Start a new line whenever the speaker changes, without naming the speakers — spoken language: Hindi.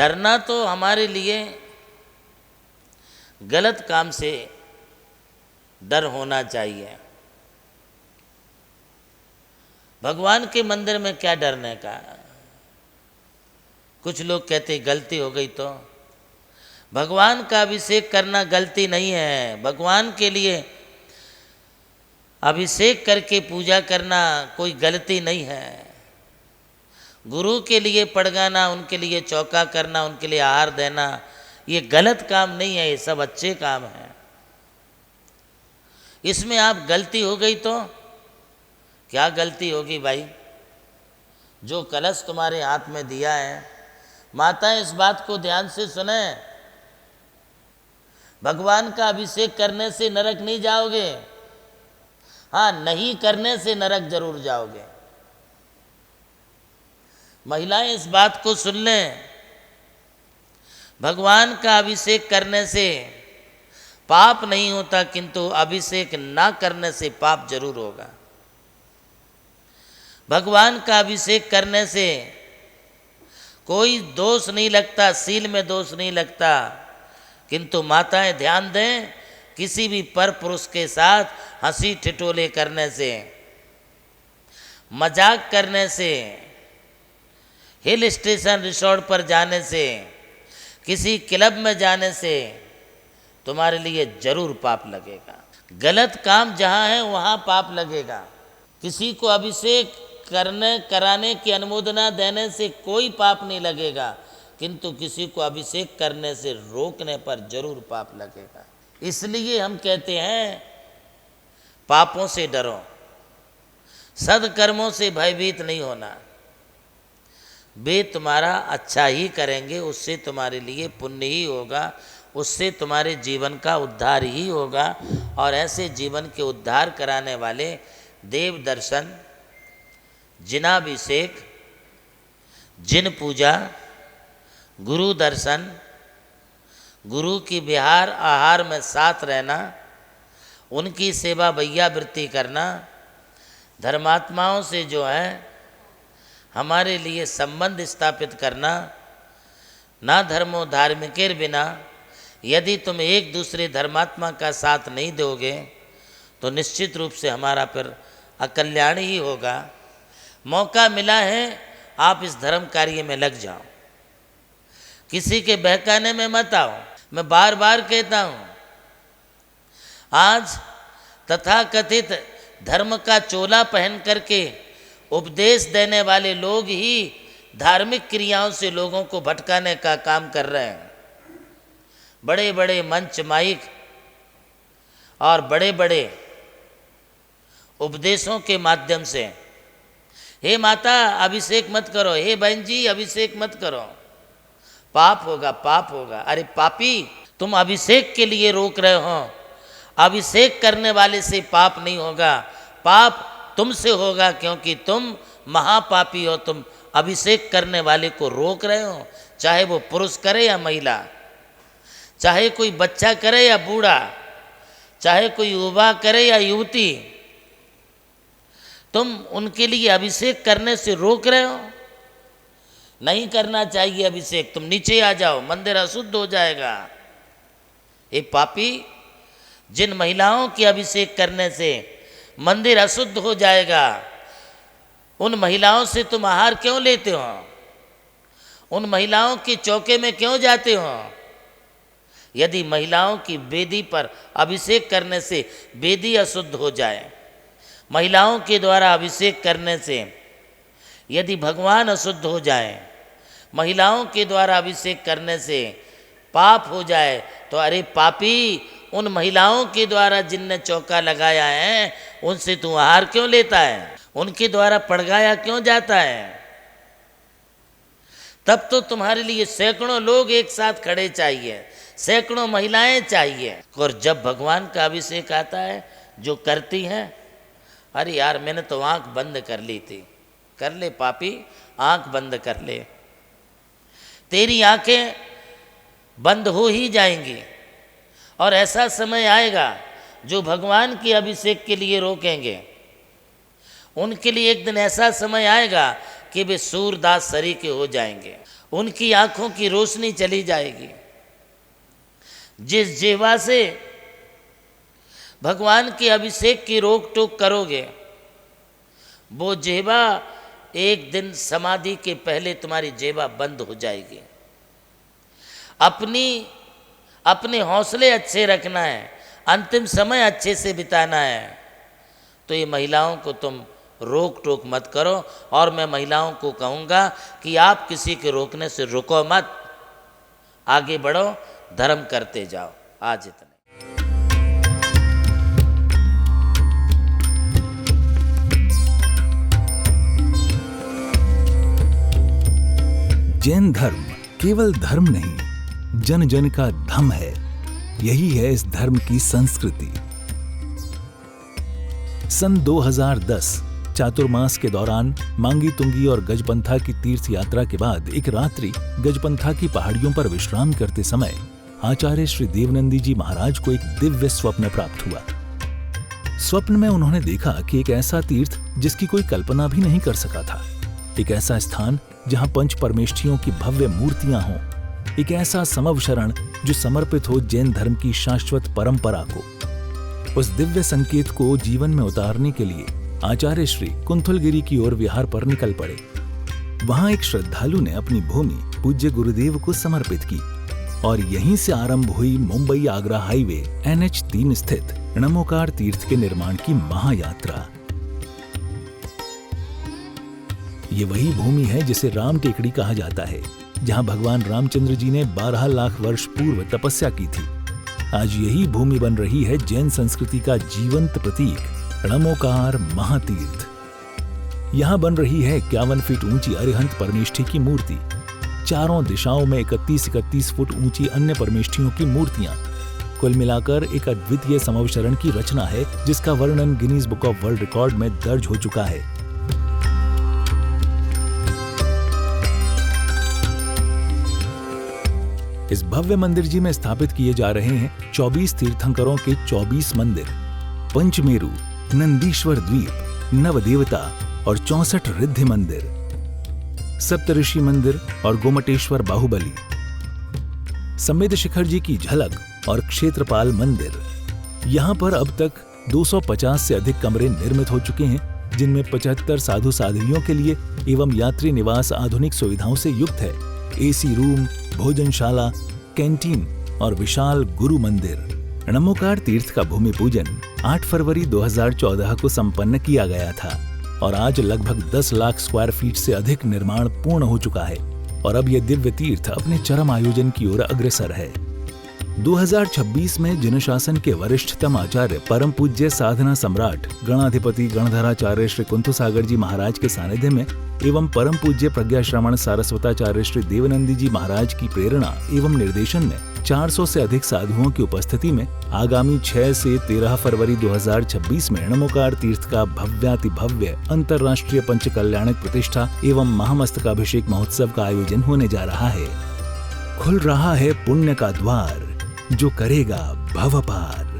डरना तो हमारे लिए गलत काम से डर होना चाहिए। भगवान के मंदिर में क्या डरने का? कुछ लोग कहते गलती हो गई तो भगवान का अभिषेक करना गलती नहीं है। भगवान के लिए अभिषेक करके पूजा करना कोई गलती नहीं है। गुरु के लिए पड़गाना, उनके लिए चौका करना, उनके लिए आहार देना, ये गलत काम नहीं है, ये सब अच्छे काम हैं। इसमें आप गलती हो गई तो क्या गलती होगी भाई? जो कलश तुम्हारे हाथ में दिया है, माता इस बात को ध्यान से सुने, भगवान का अभिषेक करने से नरक नहीं जाओगे, हाँ नहीं करने से नरक जरूर जाओगे। महिलाएं इस बात को सुन लें, भगवान का अभिषेक करने से पाप नहीं होता, किंतु अभिषेक ना करने से पाप जरूर होगा। भगवान का अभिषेक करने से कोई दोष नहीं लगता, सील में दोष नहीं लगता, किंतु माताएं ध्यान दें, किसी भी पर पुरुष के साथ हंसी ठिठोले करने से, मजाक करने से, हिल स्टेशन रिसोर्ट पर जाने से, किसी क्लब में जाने से तुम्हारे लिए जरूर पाप लगेगा। गलत काम जहाँ है वहाँ पाप लगेगा। किसी को अभिषेक कराने की अनुमोदना देने से कोई पाप नहीं लगेगा, किंतु किसी को अभिषेक करने से रोकने पर जरूर पाप लगेगा। इसलिए हम कहते हैं पापों से डरो, सदकर्मों से भयभीत नहीं होना। वे तुम्हारा अच्छा ही करेंगे, उससे तुम्हारे लिए पुण्य ही होगा, उससे तुम्हारे जीवन का उद्धार ही होगा। और ऐसे जीवन के उद्धार कराने वाले देव दर्शन, जिनाभिषेक, जिन पूजा, गुरु दर्शन, गुरु की विहार आहार में साथ रहना, उनकी सेवा वैयावृत्ति करना, धर्मात्माओं से जो है हमारे लिए संबंध स्थापित करना, ना धर्मो धार्मिकेर बिना, यदि तुम एक दूसरे धर्मात्मा का साथ नहीं दोगे तो निश्चित रूप से हमारा फिर अकल्याण ही होगा। मौका मिला है, आप इस धर्म कार्य में लग जाओ, किसी के बहकाने में मत आओ। मैं बार बार कहता हूँ, आज तथाकथित धर्म का चोला पहन करके उपदेश देने वाले लोग ही धार्मिक क्रियाओं से लोगों को भटकाने का काम कर रहे हैं। बड़े बड़े मंच, माइक और बड़े बड़े उपदेशों के माध्यम से, हे माता अभिषेक मत करो, हे बहन जी अभिषेक मत करो, पाप होगा, पाप होगा। अरे पापी, तुम अभिषेक के लिए रोक रहे हो, अभिषेक करने वाले से पाप नहीं होगा, पाप तुमसे होगा, क्योंकि तुम महापापी हो। तुम अभिषेक करने वाले को रोक रहे हो, चाहे वो पुरुष करे या महिला, चाहे कोई बच्चा करे या बूढ़ा, चाहे कोई युवा करे या युवती, तुम उनके लिए अभिषेक करने से रोक रहे हो। नहीं करना चाहिए अभिषेक, तुम नीचे आ जाओ, मंदिर अशुद्ध हो जाएगा। ये पापी, जिन महिलाओं की अभिषेक करने से मंदिर अशुद्ध हो जाएगा, उन महिलाओं से तुम आहार क्यों लेते हो? उन महिलाओं के चौके में क्यों जाते हो? यदि महिलाओं की वेदी पर अभिषेक करने से वेदी अशुद्ध हो जाए, महिलाओं के द्वारा अभिषेक करने से यदि भगवान अशुद्ध हो जाए, महिलाओं के द्वारा अभिषेक करने से पाप हो जाए, तो अरे पापी, उन महिलाओं के द्वारा जिनने चौका लगाया है उनसे तू आहार क्यों लेता है? उनके द्वारा पड़गाया क्यों जाता है? तब तो तुम्हारे लिए सैकड़ों लोग एक साथ खड़े चाहिए, सैकड़ों महिलाएं चाहिए। और जब भगवान का अभिषेक आता है, जो करती हैं, अरे यार मैंने तो आंख बंद कर ली थी। कर ले पापी, आंख बंद कर ले, तेरी आंखें बंद हो ही जाएंगी। और ऐसा समय आएगा जो भगवान के अभिषेक के लिए रोकेंगे, उनके लिए एक दिन ऐसा समय आएगा कि वे सूरदास सरी के हो जाएंगे। उनकी आंखों की रोशनी चली जाएगी। जिस जिह्वा से भगवान के अभिषेक की रोक टोक करोगे, वो जिह्वा एक दिन समाधि के पहले तुम्हारी जिह्वा बंद हो जाएगी। अपने हौसले अच्छे रखना है, अंतिम समय अच्छे से बिताना है। तो ये महिलाओं को तुम रोक टोक मत करो। और मैं महिलाओं को कहूँगा कि आप किसी के रोकने से रुको मत, आगे बढ़ो, धर्म करते जाओ। आज इतना।
जैन धर्म केवल धर्म नहीं, जन जन का धम है। यही है इस धर्म की संस्कृति। सन 2010 चातुर्मास के दौरान मांगी तुंगी और गजपंथा की तीर्थ यात्रा के बाद एक रात्रि गजपंथा की पहाड़ियों पर विश्राम करते समय आचार्य श्री देवनंदी जी महाराज को एक दिव्य स्वप्न प्राप्त हुआ। स्वप्न में उन्होंने देखा कि एक ऐसा तीर्थ जिसकी कोई कल्पना भी नहीं कर सका था, एक ऐसा स्थान जहां पंच परमेष्ठियों की भव्य मूर्तियां हों, एक ऐसा समव शरण जो समर्पित हो जैन धर्म की शाश्वत परंपरा को। उस दिव्य संकेत को जीवन में उतारने के लिए आचार्य श्री कुंथलगिरी की ओर विहार पर निकल पड़े। वहां एक श्रद्धालु ने अपनी भूमि पूज्य गुरुदेव को समर्पित की और यहीं से आरंभ हुई मुंबई आगरा हाईवे NH3 स्थित णमोकार तीर्थ के निर्माण की महायात्रा। ये वही भूमि है जिसे राम टेकड़ी कहा जाता है, जहां भगवान रामचंद्र जी ने 12 लाख वर्ष पूर्व तपस्या की थी। आज यही भूमि बन रही है जैन संस्कृति का जीवंत प्रतीक, णमोकार महातीर्थ। यहां बन रही है 51 फीट ऊंची अरिहंत परमेष्ठी की मूर्ति, चारों दिशाओं में 31-31 फुट ऊंची अन्य परमेष्ठियों की मूर्तियां। कुल मिलाकर एक अद्वितीय समवशरण की रचना है, जिसका वर्णन Guinness book of world record में दर्ज हो चुका है। इस भव्य मंदिर जी में स्थापित किए जा रहे हैं 24 तीर्थंकरों के 24 मंदिर, पंचमेरु, नंदीश्वर द्वीप, नवदेवता और 64 रिद्धि मंदिर, सप्तऋषि मंदिर और गोमटेश्वर बाहुबली, संमेद शिखर जी की झलक और क्षेत्रपाल मंदिर। यहाँ पर अब तक 250 से अधिक कमरे निर्मित हो चुके हैं, जिनमें 75 साधु साध्वियों के लिए एवं यात्री निवास आधुनिक सुविधाओं से युक्त है। AC रूम, भोजनशाला, कैंटीन और विशाल गुरु मंदिर। णमोकार तीर्थ का भूमि पूजन 8 फरवरी 2014 को संपन्न किया गया था और आज लगभग 10 लाख स्क्वायर फीट से अधिक निर्माण पूर्ण हो चुका है और अब यह दिव्य तीर्थ अपने चरम आयोजन की ओर अग्रसर है। 2026 में जनशासन के वरिष्ठतम आचार्य परम पूज्य साधना सम्राट गणाधिपति गणधराचार्य श्री कुंथुसागर जी महाराज के सानिध्य में एवं परम पूज्य प्रज्ञा श्रवण सारस्वताचार्य श्री देवनंदी जी महाराज की प्रेरणा एवं निर्देशन में 400 से अधिक साधुओं की उपस्थिति में आगामी 6 से 13 फरवरी 2026 में णमोकार तीर्थ का भव्यातिभव्य अंतर्राष्ट्रीय पंचकल्याणक प्रतिष्ठा एवं महामस्तकाभिषेक महोत्सव का आयोजन होने जा रहा है। खुल रहा है पुण्य का द्वार, जो करेगा भव पार।